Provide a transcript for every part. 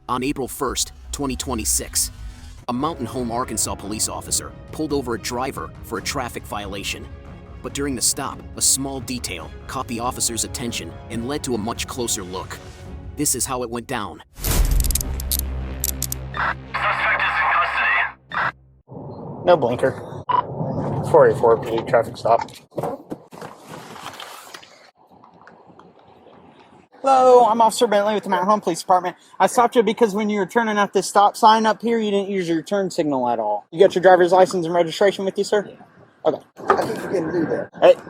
On April 1st, 2026, a Mountain Home, Arkansas police officer pulled over a driver for a traffic violation. But during the stop, a small detail caught the officer's attention and led to a much closer look. This is how it went down. Suspect is in custody. No blinker. 484 PD traffic stop. Hello, I'm Officer Bentley with the Mountain Home Police Department. I stopped you because when you were turning at this stop sign up here, you didn't use your turn signal at all. You got your driver's license and registration with you, sir? Yeah. Okay. I think you can do that.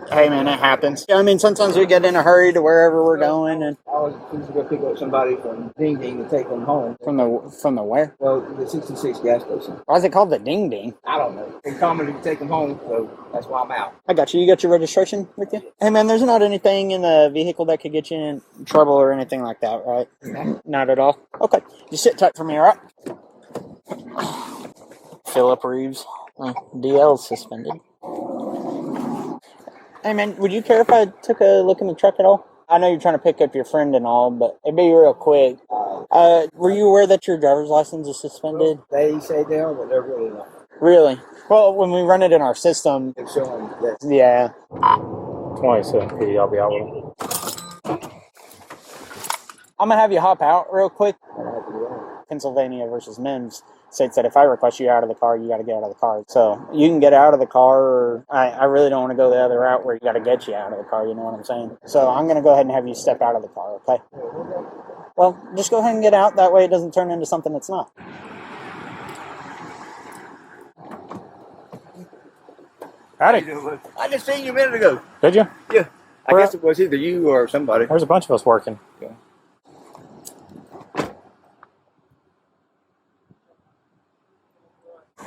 Hey man, it happens. I mean, sometimes we get in a hurry to wherever we're going, and I was supposed to go pick up somebody from Ding Ding to take them home. from the where? Well, the 66 gas station. Why is it called the Ding Ding? I don't know. They called me to take them home, so that's why I'm out. I got you. You got your registration with you? Hey man, there's not anything in the vehicle that could get you in trouble or anything like that, right? No. Not at all? Okay. Just sit tight for me, alright? Philip Reeves. DL's suspended. Hey man, would you care if I took a look in the truck at all? I know you're trying to pick up your friend and all, but it'd be real quick. Were you aware that your driver's license is suspended? They say they are, but they're really not. Really? Well, when we run it in our system, They're showing that. yeah. 27 PD, I'll be out with him. I'm going to have you hop out real quick. Pennsylvania versus Mims states that if I request you out of the car, you got to get out of the car. So you can get out of the car, or I really don't want to go the other route where you got to get you out of the car, you know what I'm saying? So I'm going to go ahead and have you step out of the car, okay? Well, just go ahead and get out. That way it doesn't turn into something it's not. Howdy. I just seen you a minute ago. Did you? Yeah. I guess it was either you or somebody. There's a bunch of us working. Yeah.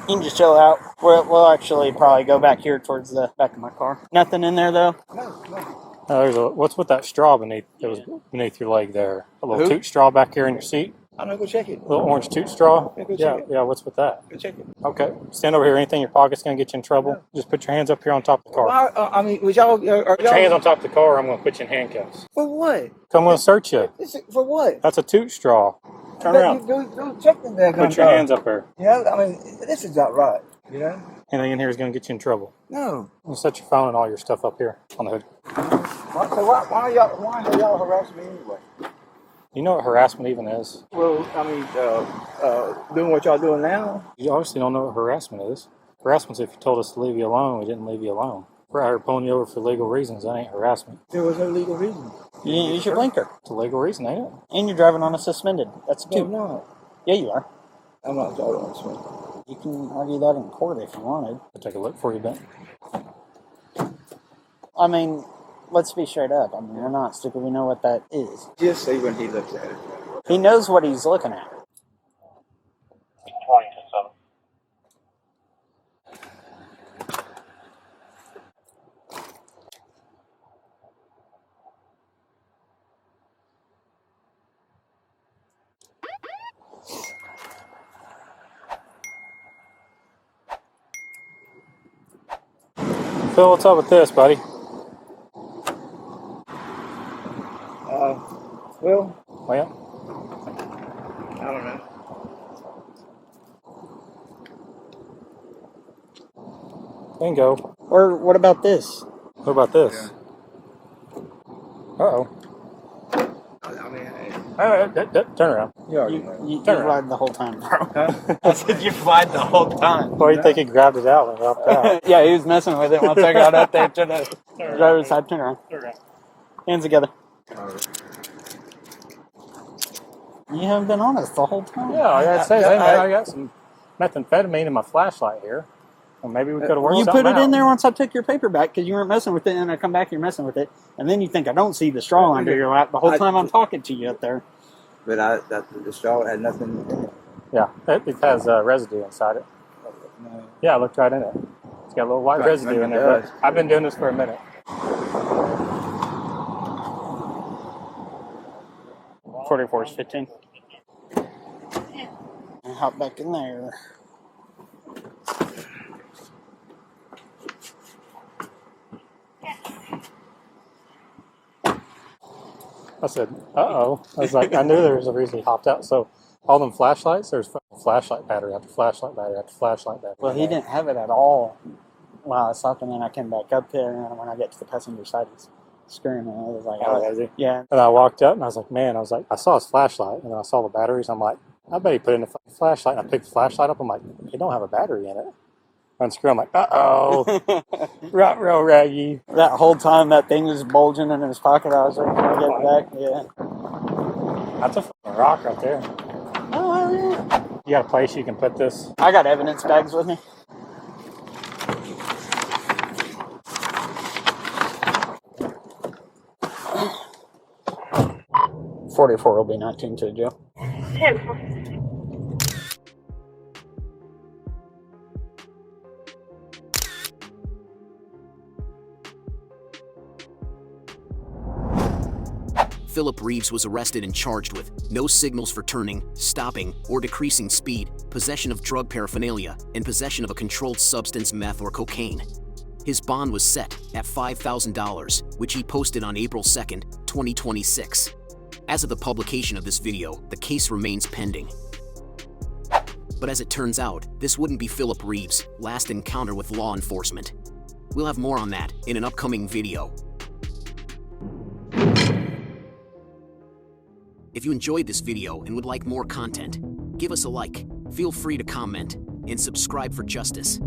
You can just chill out. We'll actually probably go back here towards the back of my car. Nothing in there, though? No. There's what's with that straw beneath your leg there? A little toot straw back here in your seat? I'm going to go check it. A little orange toot straw? Yeah, go check it. Yeah, what's with that? Go check it. Okay. Stand over here. Anything in your pocket's going to get you in trouble? No. Just put your hands up here on top of the car. Well, I mean, was y'all... Put your hands on top of the car, or I'm going to put you in handcuffs. For what? I'm going to search you. For what? That's a toot straw. Turn around. Go check the damn Put your hands up there. Yeah, I mean, this is not right, you know? Anything in here is going to get you in trouble. No. You set your phone and all your stuff up here on the hood. Why are y'all harassing me anyway? You know what harassment even is? Well, I mean, doing what y'all doing now? You obviously don't know what harassment is. Harassment's if you told us to leave you alone, we didn't leave you alone. We're out here pulling you over for legal reasons. That ain't harassment. There was no legal reason. You didn't use your blinker. It's a legal reason, ain't it? And you're driving on a suspended. That's a No, two. I'm not. Yeah, you are. I'm not driving on this one. You can argue that in court if you wanted. I'll take a look for you, Ben. I mean, let's be straight up. I mean, we're not stupid. We know what that is. Just see when he looks at it. He knows what he's looking at. 27. Phil, what's up with this, buddy? Well, Well, I don't know. bingo. Or what about this? What about this? Uh-oh. I mean, Turn around. you already You, know. you, Turn you around. lied the whole time, bro. Huh? I said you lied the whole time. Why do you think he grabbed it out and dropped it out? Yeah, he was messing with it once I got up there to the driver's side. Turn around. Hands together. You haven't been honest the whole time. Yeah, I gotta say, hey, man, I got some methamphetamine in my flashlight here. Well, maybe we could have worked You something put it in out. there once I took your paper back because you weren't messing with it, and I come back, you're messing with it, and then you think I don't see the straw under your lap the whole time I'm talking to you up there. But the straw had nothing in it. Yeah, it has residue inside it. No. Yeah, I looked right in it. It's got a little white Right, residue in it there. does. But I've been doing this for a minute. 44 is 15. And hop back in there. I said, uh-oh. I was like, I knew there was a reason he hopped out. So All them flashlights, there's flashlight battery after flashlight battery after flashlight battery. Well, he didn't have it at all while I stopped, and then I came back up here, and when I get to the passenger side, he's screaming. I was like, Oh, is he? yeah. And I walked up and I was like, man, I saw his flashlight, and then I saw the batteries. I'm like, I bet he put in a flashlight. And I picked the flashlight up. I'm like, it don't have a battery in it. Unscrew. I'm like, uh-oh. Real raggy. That whole time that thing was bulging in his pocket, I was like, can I get it back? Yeah. That's a fucking rock right there. Oh, yeah. You got a place you can put this? I got evidence bags with me. .44 will be 19 to jail. Philip Reeves was arrested and charged with no signals for turning, stopping, or decreasing speed, possession of drug paraphernalia, and possession of a controlled substance, meth or cocaine. His bond was set at $5,000, which he posted on April 2nd, 2026. As of the publication of this video, the case remains pending. But as it turns out, this wouldn't be Philip Reeves' last encounter with law enforcement. We'll have more on that in an upcoming video. If you enjoyed this video and would like more content, give us a like, feel free to comment, and subscribe for justice.